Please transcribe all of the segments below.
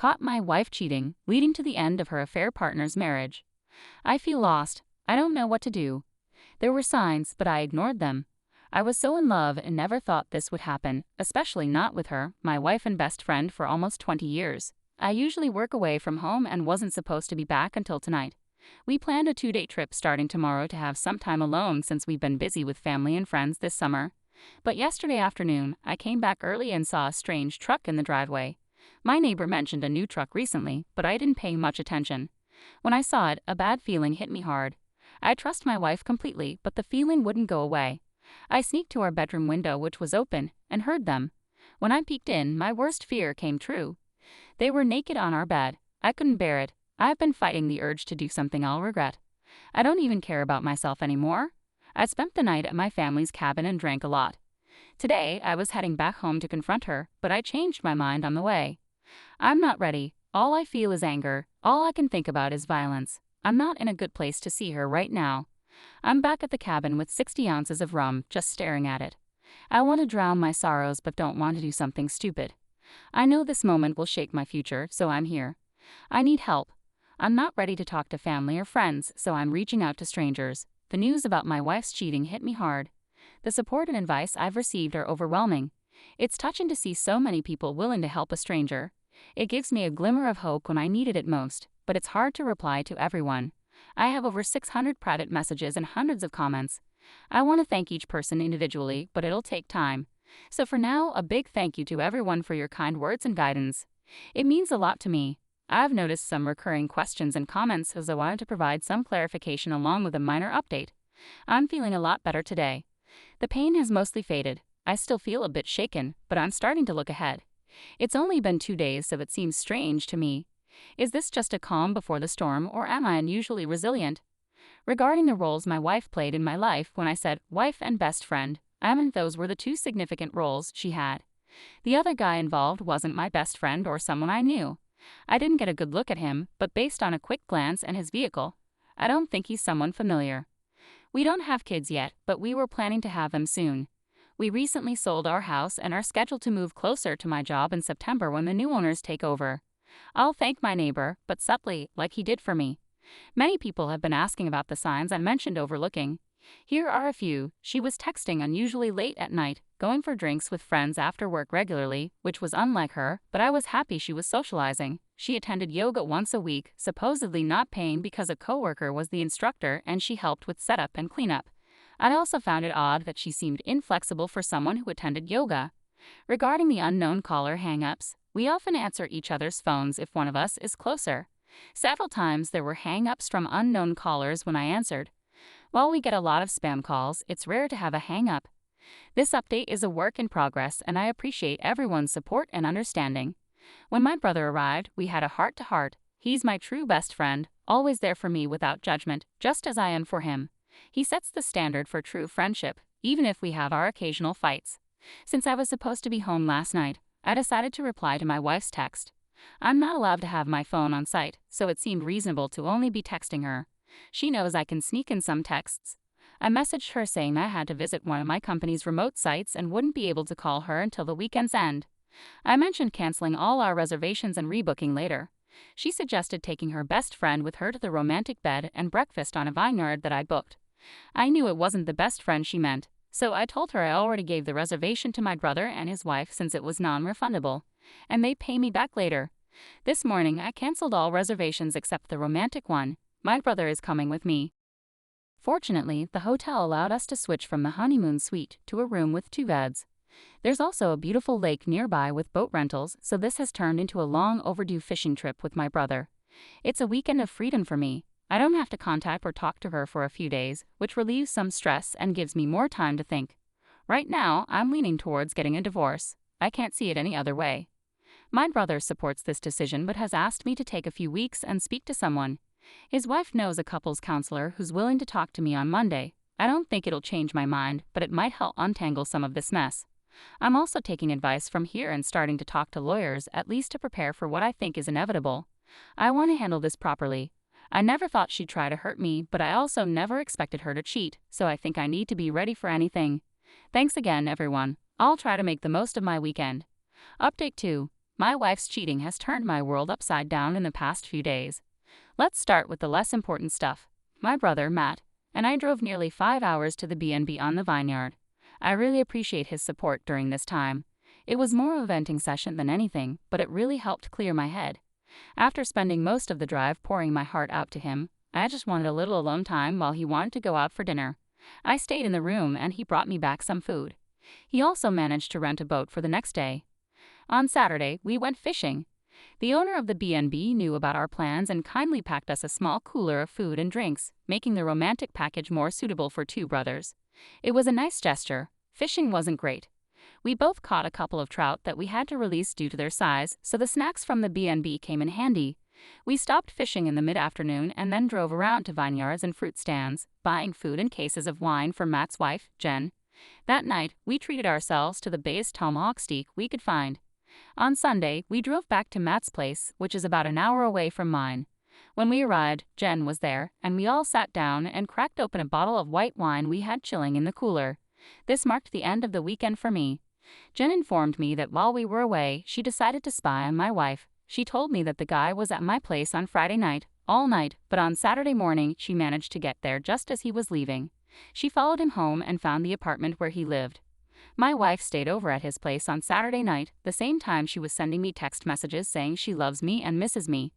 caught my wife cheating, leading to the end of her affair partner's marriage. I feel lost. I don't know what to do. There were signs, but I ignored them. I was so in love and never thought this would happen, especially not with her, my wife and best friend for almost 20 years. I usually work away from home and wasn't supposed to be back until tonight. We planned a 2-day trip starting tomorrow to have some time alone since we've been busy with family and friends this summer. But yesterday afternoon, I came back early and saw a strange truck in the driveway. My neighbor mentioned a new truck recently, but I didn't pay much attention. When I saw it, a bad feeling hit me hard. I trust my wife completely, but the feeling wouldn't go away. I sneaked to our bedroom window, which was open, and heard them. When I peeked in, my worst fear came true. They were naked on our bed. I couldn't bear it. I've been fighting the urge to do something I'll regret. I don't even care about myself anymore. I spent the night at my family's cabin and drank a lot. Today, I was heading back home to confront her, but I changed my mind on the way. I'm not ready. All I feel is anger. All I can think about is violence. I'm not in a good place to see her right now. I'm back at the cabin with 60 ounces of rum, just staring at it. I want to drown my sorrows but don't want to do something stupid. I know this moment will shape my future, so I'm here. I need help. I'm not ready to talk to family or friends, so I'm reaching out to strangers. The news about my wife's cheating hit me hard. The support and advice I've received are overwhelming. It's touching to see so many people willing to help a stranger. It gives me a glimmer of hope when I needed it most, but it's hard to reply to everyone. I have over 600 private messages and hundreds of comments. I want to thank each person individually, but it'll take time. So for now, a big thank you to everyone for your kind words and guidance. It means a lot to me. I've noticed some recurring questions and comments, so I wanted to provide some clarification along with a minor update. I'm feeling a lot better today. The pain has mostly faded. I still feel a bit shaken, but I'm starting to look ahead. It's only been 2 days, so it seems strange to me. Is this just a calm before the storm, or am I unusually resilient? Regarding the roles my wife played in my life, when I said wife and best friend, I meant those were the 2 significant roles she had. The other guy involved wasn't my best friend or someone I knew. I didn't get a good look at him, but based on a quick glance and his vehicle, I don't think he's someone familiar. We don't have kids yet, but we were planning to have them soon. We recently sold our house and are scheduled to move closer to my job in September when the new owners take over. I'll thank my neighbor, but subtly, like he did for me. Many people have been asking about the signs I mentioned overlooking. Here are a few. She was texting unusually late at night, going for drinks with friends after work regularly, which was unlike her, but I was happy she was socializing. She attended yoga once a week, supposedly not paying because a coworker was the instructor and she helped with setup and cleanup. I also found it odd that she seemed inflexible for someone who attended yoga. Regarding the unknown caller hang-ups, we often answer each other's phones if one of us is closer. Several times there were hang-ups from unknown callers when I answered. While we get a lot of spam calls, it's rare to have a hang-up. This update is a work in progress and I appreciate everyone's support and understanding. When my brother arrived, we had a heart-to-heart. He's my true best friend, always there for me without judgment, just as I am for him. He sets the standard for true friendship, even if we have our occasional fights. Since I was supposed to be home last night, I decided to reply to my wife's text. I'm not allowed to have my phone on site, so it seemed reasonable to only be texting her. She knows I can sneak in some texts. I messaged her saying I had to visit one of my company's remote sites and wouldn't be able to call her until the weekend's end. I mentioned canceling all our reservations and rebooking later. She suggested taking her best friend with her to the romantic bed and breakfast on a vineyard that I booked. I knew it wasn't the best friend she meant, so I told her I already gave the reservation to my brother and his wife since it was non-refundable, and they pay me back later. This morning I canceled all reservations except the romantic one. My brother is coming with me. Fortunately, the hotel allowed us to switch from the honeymoon suite to a room with 2 beds. There's also a beautiful lake nearby with boat rentals, so this has turned into a long overdue fishing trip with my brother. It's a weekend of freedom for me. I don't have to contact or talk to her for a few days, which relieves some stress and gives me more time to think. Right now, I'm leaning towards getting a divorce. I can't see it any other way. My brother supports this decision but has asked me to take a few weeks and speak to someone. His wife knows a couples counselor who's willing to talk to me on Monday. I don't think it'll change my mind, but it might help untangle some of this mess. I'm also taking advice from here and starting to talk to lawyers, at least to prepare for what I think is inevitable. I want to handle this properly. I never thought she'd try to hurt me, but I also never expected her to cheat, so I think I need to be ready for anything. Thanks again, everyone. I'll try to make the most of my weekend. Update 2. My wife's cheating has turned my world upside down in the past few days. Let's start with the less important stuff. My brother, Matt, and I drove nearly 5 hours to the B&B on the Vineyard. I really appreciate his support during this time. It was more of a venting session than anything, but it really helped clear my head. After spending most of the drive pouring my heart out to him, I just wanted a little alone time while he wanted to go out for dinner. I stayed in the room and he brought me back some food. He also managed to rent a boat for the next day. On Saturday, we went fishing. The owner of the B&B knew about our plans and kindly packed us a small cooler of food and drinks, making the romantic package more suitable for two brothers. It was a nice gesture. Fishing wasn't great. We both caught a couple of trout that we had to release due to their size, so the snacks from the B&B came in handy. We stopped fishing in the mid-afternoon and then drove around to vineyards and fruit stands, buying food and cases of wine for Matt's wife, Jen. That night, we treated ourselves to the best tomahawk steak we could find. On Sunday, we drove back to Matt's place, which is about an hour away from mine. When we arrived, Jen was there, and we all sat down and cracked open a bottle of white wine we had chilling in the cooler. This marked the end of the weekend for me. Jen informed me that while we were away, she decided to spy on my wife. She told me that the guy was at my place on Friday night, all night, but on Saturday morning she managed to get there just as he was leaving. She followed him home and found the apartment where he lived. My wife stayed over at his place on Saturday night, the same time she was sending me text messages saying she loves me and misses me.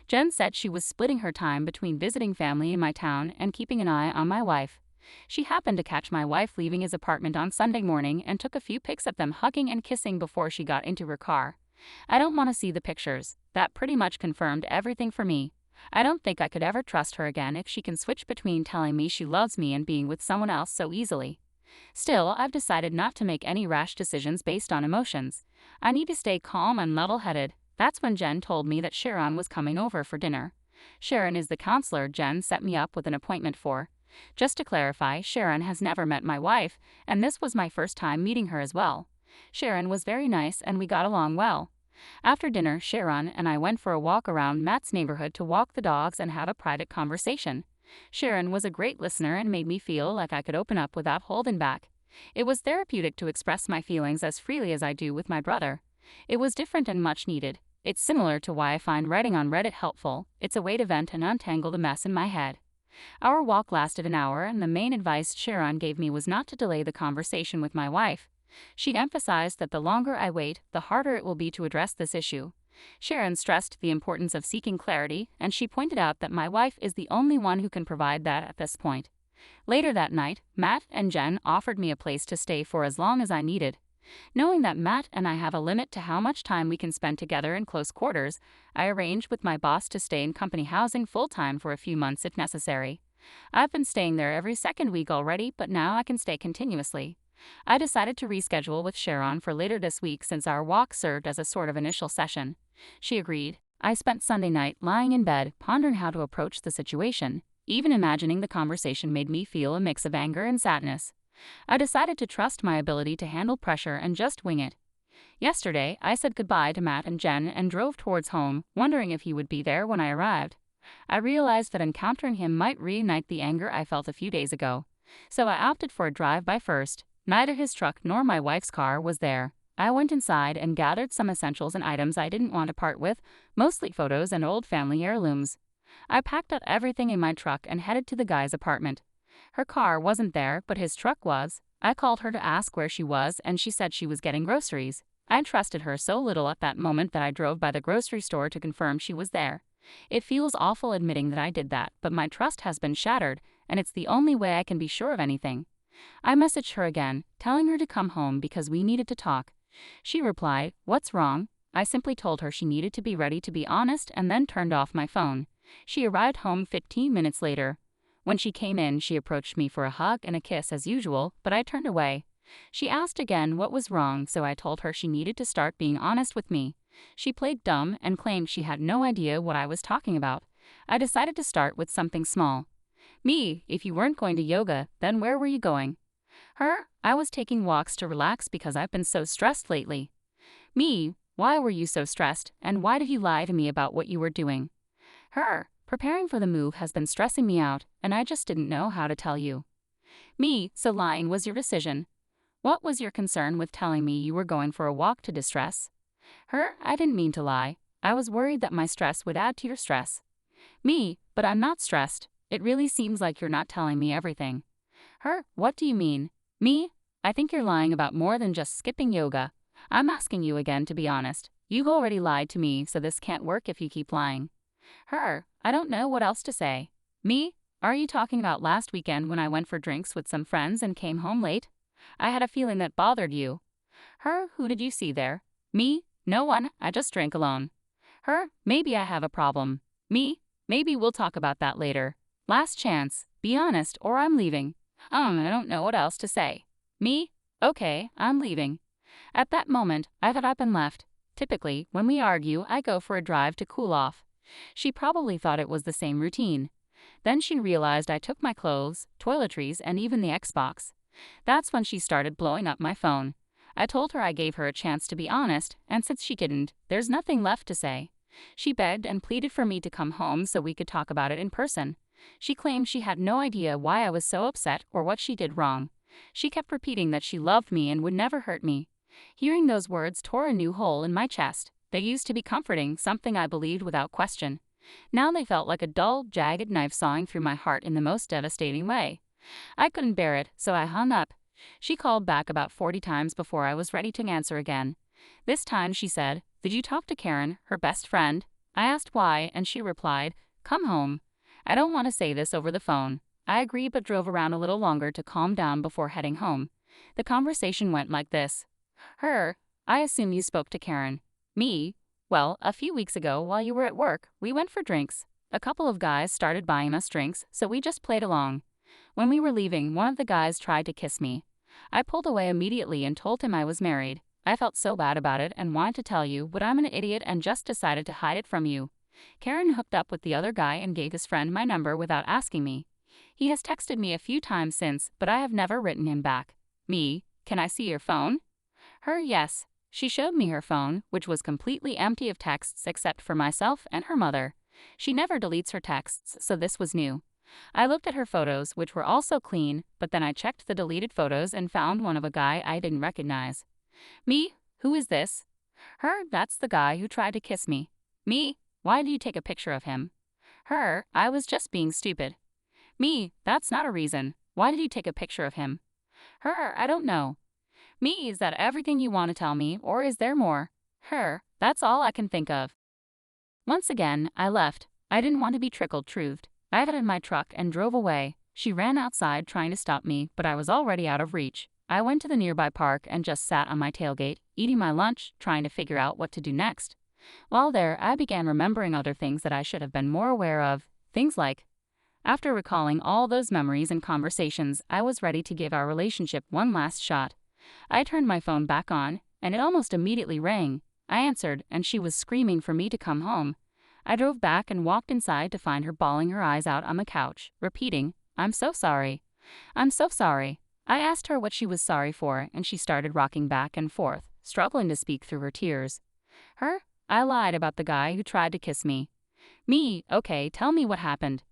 Jen said she was splitting her time between visiting family in my town and keeping an eye on my wife. She happened to catch my wife leaving his apartment on Sunday morning and took a few pics of them hugging and kissing before she got into her car. I don't want to see the pictures. That pretty much confirmed everything for me. I don't think I could ever trust her again if she can switch between telling me she loves me and being with someone else so easily. Still, I've decided not to make any rash decisions based on emotions. I need to stay calm and level-headed. That's when Jen told me that Sharon was coming over for dinner. Sharon is the counselor Jen set me up with an appointment for. Just to clarify, Sharon has never met my wife, and this was my first time meeting her as well. Sharon was very nice and we got along well. After dinner, Sharon and I went for a walk around Matt's neighborhood to walk the dogs and have a private conversation. Sharon was a great listener and made me feel like I could open up without holding back. It was therapeutic to express my feelings as freely as I do with my brother. It was different and much needed. It's similar to why I find writing on Reddit helpful. It's a way to vent and untangle the mess in my head. Our walk lasted an hour and the main advice Sharon gave me was not to delay the conversation with my wife. She emphasized that the longer I wait, the harder it will be to address this issue. Sharon stressed the importance of seeking clarity, and she pointed out that my wife is the only one who can provide that at this point. Later that night, Matt and Jen offered me a place to stay for as long as I needed. Knowing that Matt and I have a limit to how much time we can spend together in close quarters, I arranged with my boss to stay in company housing full-time for a few months if necessary. I've been staying there every second week already, but now I can stay continuously. I decided to reschedule with Sharon for later this week since our walk served as a sort of initial session. She agreed. I spent Sunday night lying in bed, pondering how to approach the situation. Even imagining the conversation made me feel a mix of anger and sadness. I decided to trust my ability to handle pressure and just wing it. Yesterday, I said goodbye to Matt and Jen and drove towards home, wondering if he would be there when I arrived. I realized that encountering him might reignite the anger I felt a few days ago. So I opted for a drive-by first. Neither his truck nor my wife's car was there. I went inside and gathered some essentials and items I didn't want to part with, mostly photos and old family heirlooms. I packed up everything in my truck and headed to the guy's apartment. Her car wasn't there, but his truck was. I called her to ask where she was, and she said she was getting groceries. I trusted her so little at that moment that I drove by the grocery store to confirm she was there. It feels awful admitting that I did that, but my trust has been shattered, and it's the only way I can be sure of anything. I messaged her again, telling her to come home because we needed to talk. She replied, "What's wrong?" I simply told her she needed to be ready to be honest and then turned off my phone. She arrived home 15 minutes later. When she came in, she approached me for a hug and a kiss as usual, but I turned away. She asked again what was wrong, so I told her she needed to start being honest with me. She played dumb and claimed she had no idea what I was talking about. I decided to start with something small. Me, if you weren't going to yoga, then where were you going? Her, I was taking walks to relax because I've been so stressed lately. Me, why were you so stressed, and why did you lie to me about what you were doing? Her, preparing for the move has been stressing me out, and I just didn't know how to tell you. Me, so lying was your decision. What was your concern with telling me you were going for a walk to distress? Her, I didn't mean to lie. I was worried that my stress would add to your stress. Me, but I'm not stressed. It really seems like you're not telling me everything. Her, what do you mean? Me? I think you're lying about more than just skipping yoga. I'm asking you again to be honest. You've already lied to me, so this can't work if you keep lying. Her, I don't know what else to say. Me? Are you talking about last weekend when I went for drinks with some friends and came home late? I had a feeling that bothered you. Her, who did you see there? Me? No one, I just drank alone. Her, maybe I have a problem. Me? Maybe we'll talk about that later. Last chance, be honest or I'm leaving. I don't know what else to say. Me? Okay, I'm leaving. At that moment, I thought I'd been left. Typically, when we argue, I go for a drive to cool off. She probably thought it was the same routine. Then she realized I took my clothes, toiletries, and even the Xbox. That's when she started blowing up my phone. I told her I gave her a chance to be honest, and since she didn't, there's nothing left to say. She begged and pleaded for me to come home so we could talk about it in person. She claimed she had no idea why I was so upset or what she did wrong. She kept repeating that she loved me and would never hurt me. Hearing those words tore a new hole in my chest. They used to be comforting, something I believed without question. Now they felt like a dull, jagged knife sawing through my heart in the most devastating way. I couldn't bear it, so I hung up. She called back about 40 times before I was ready to answer again. This time she said, "Did you talk to Karen, her best friend?" I asked why, and she replied, "Come home." I don't want to say this over the phone. I agreed but drove around a little longer to calm down before heading home. The conversation went like this. Her, I assume you spoke to Karen. Me, well, a few weeks ago while you were at work, we went for drinks. A couple of guys started buying us drinks, so we just played along. When we were leaving, one of the guys tried to kiss me. I pulled away immediately and told him I was married. I felt so bad about it and wanted to tell you, but I'm an idiot and just decided to hide it from you. Karen hooked up with the other guy and gave his friend my number without asking me. He has texted me a few times since, but I have never written him back. Me, can I see your phone? Her, yes. She showed me her phone, which was completely empty of texts except for myself and her mother. She never deletes her texts, so this was new. I looked at her photos, which were also clean, but then I checked the deleted photos and found one of a guy I didn't recognize. Me, who is this? Her, that's the guy who tried to kiss me. Me, why did you take a picture of him? Her, I was just being stupid. Me, that's not a reason. Why did you take a picture of him? Her, I don't know. Me, is that everything you want to tell me, or is there more? Her, that's all I can think of. Once again, I left. I didn't want to be trickled-truthed. I got in my truck and drove away. She ran outside trying to stop me, but I was already out of reach. I went to the nearby park and just sat on my tailgate, eating my lunch, trying to figure out what to do next. While there, I began remembering other things that I should have been more aware of. Things like, after recalling all those memories and conversations, I was ready to give our relationship one last shot. I turned my phone back on, and it almost immediately rang. I answered, and she was screaming for me to come home. I drove back and walked inside to find her bawling her eyes out on the couch, repeating, "I'm so sorry. I'm so sorry." I asked her what she was sorry for, and she started rocking back and forth, struggling to speak through her tears. Her, I lied about the guy who tried to kiss me. Me, okay, tell me what happened.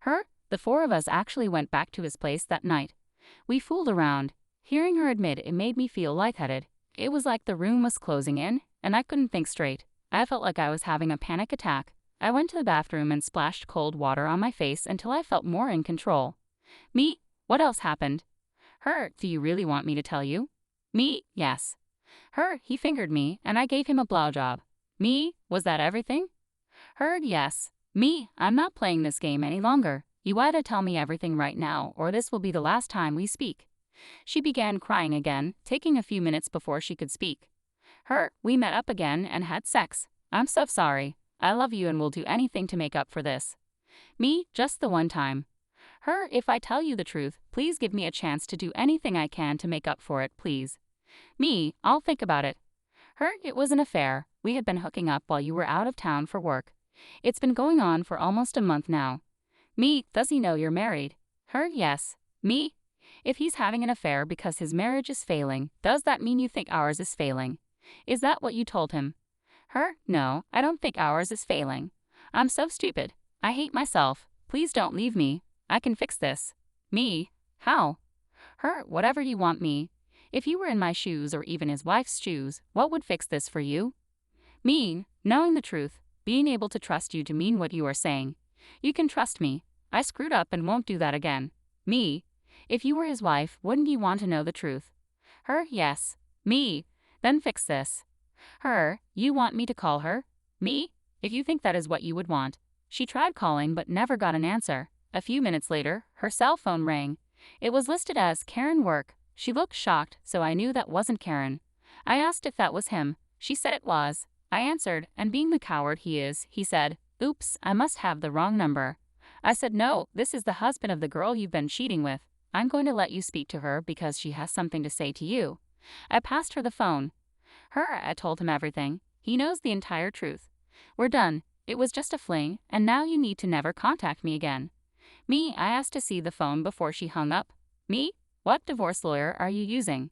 Her, the four of us actually went back to his place that night. We fooled around. Hearing her admit it made me feel lightheaded. It was like the room was closing in, and I couldn't think straight. I felt like I was having a panic attack. I went to the bathroom and splashed cold water on my face until I felt more in control. Me, what else happened? Her, do you really want me to tell you? Me, yes. Her, he fingered me, and I gave him a blowjob. Me, was that everything? Her, yes. Me, I'm not playing this game any longer. You either tell me everything right now, or this will be the last time we speak. She began crying again, taking a few minutes before she could speak. Her, we met up again and had sex. I'm so sorry. I love you and will do anything to make up for this. Me, just the one time. Her, if I tell you the truth, please give me a chance to do anything I can to make up for it, please. Me, I'll think about it. Her, it was an affair. We had been hooking up while you were out of town for work. It's been going on for almost a month now. Me, does he know you're married? Her, yes. Me, if he's having an affair because his marriage is failing, does that mean you think ours is failing? Is that what you told him? Her, no, I don't think ours is failing. I'm so stupid. I hate myself. Please don't leave me. I can fix this. Me, how? Her, whatever you want me. If you were in my shoes or even his wife's shoes, what would fix this for you? Me, knowing the truth, being able to trust you to mean what you are saying. You can trust me. I screwed up and won't do that again. Me, if you were his wife, wouldn't you want to know the truth? Her, yes. Me, then fix this. Her, you want me to call her? Me, if you think that is what you would want. She tried calling but never got an answer. A few minutes later, her cell phone rang. It was listed as Karen Work. She looked shocked, so I knew that wasn't Karen. I asked if that was him. She said it was. I answered, and being the coward he is, he said, "Oops, I must have the wrong number." I said, "No, this is the husband of the girl you've been cheating with. I'm going to let you speak to her because she has something to say to you." I passed her the phone. I told him everything. He knows the entire truth. We're done. It was just a fling, and now you need to never contact me again. Me, I asked to see the phone before she hung up. Me, what divorce lawyer are you using?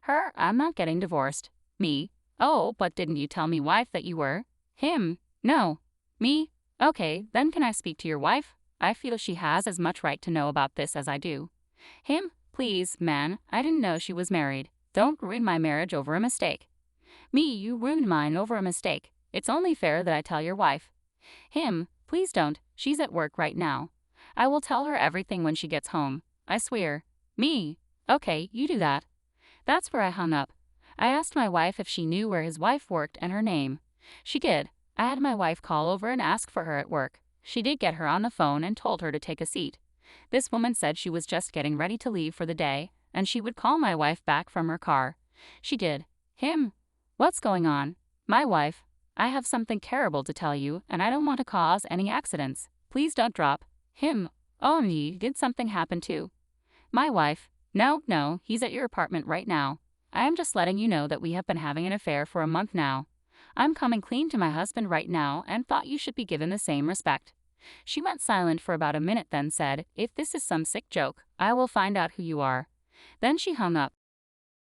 Her, I'm not getting divorced. Me, oh, but didn't you tell me, wife, that you were? Him, no. Me, okay, then can I speak to your wife? I feel she has as much right to know about this as I do. Him, please, man, I didn't know she was married. Don't ruin my marriage over a mistake. Me, you ruined mine over a mistake. It's only fair that I tell your wife. Him, please don't, she's at work right now. I will tell her everything when she gets home. I swear. Me, okay, you do that. That's where I hung up. I asked my wife if she knew where his wife worked and her name. She did. I had my wife call over and ask for her at work. She did get her on the phone and told her to take a seat. This woman said she was just getting ready to leave for the day, and she would call my wife back from her car. She did. Him. What's going on? My wife. I have something terrible to tell you, and I don't want to cause any accidents. Please don't drop. Him. Oh, me, did something happen too? My wife. No, he's at your apartment right now. I am just letting you know that we have been having an affair for a month now. I'm coming clean to my husband right now and thought you should be given the same respect. She went silent for about a minute, then said, "If this is some sick joke, I will find out who you are." Then she hung up.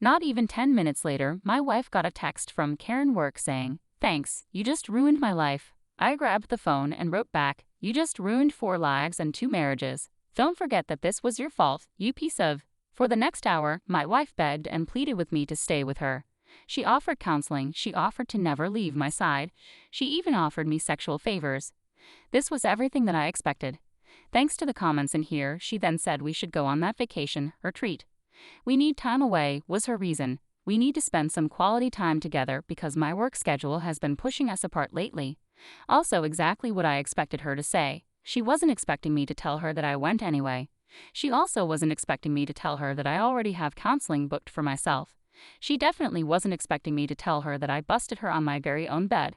Not even 10 minutes later, my wife got a text from Karen Work saying, "Thanks, you just ruined my life." I grabbed the phone and wrote back, "You just ruined 4 lives and 2 marriages. Don't forget that this was your fault, you piece of..." For the next hour, my wife begged and pleaded with me to stay with her. She offered counseling, she offered to never leave my side. She even offered me sexual favors. This was everything that I expected. Thanks to the comments in here, she then said we should go on that vacation, retreat. We need time away, was her reason. We need to spend some quality time together because my work schedule has been pushing us apart lately. Also exactly what I expected her to say. She wasn't expecting me to tell her that I went anyway. She also wasn't expecting me to tell her that I already have counseling booked for myself. She definitely wasn't expecting me to tell her that I busted her on my very own bed.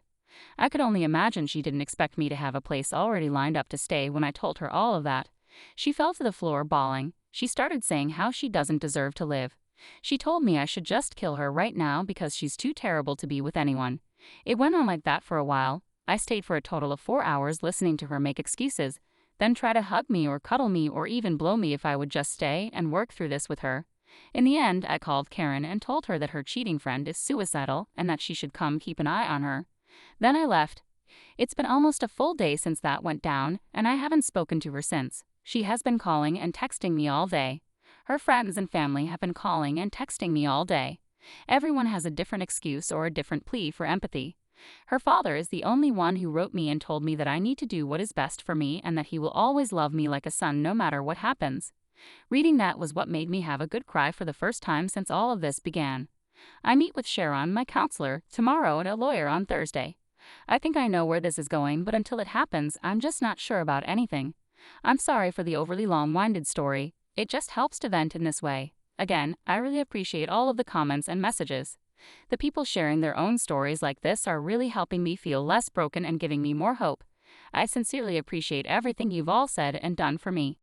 I could only imagine she didn't expect me to have a place already lined up to stay when I told her all of that. She fell to the floor bawling. She started saying how she doesn't deserve to live. She told me I should just kill her right now because she's too terrible to be with anyone. It went on like that for a while. I stayed for a total of 4 hours listening to her make excuses, then try to hug me or cuddle me or even blow me if I would just stay and work through this with her. In the end, I called Karen and told her that her cheating friend is suicidal and that she should come keep an eye on her. Then I left. It's been almost a full day since that went down, and I haven't spoken to her since. She has been calling and texting me all day. Her friends and family have been calling and texting me all day. Everyone has a different excuse or a different plea for empathy. Her father is the only one who wrote me and told me that I need to do what is best for me and that he will always love me like a son no matter what happens. Reading that was what made me have a good cry for the first time since all of this began. I meet with Sharon, my counselor, tomorrow and a lawyer on Thursday. I think I know where this is going, but until it happens, I'm just not sure about anything. I'm sorry for the overly long-winded story. It just helps to vent in this way. Again, I really appreciate all of the comments and messages. The people sharing their own stories like this are really helping me feel less broken and giving me more hope. I sincerely appreciate everything you've all said and done for me.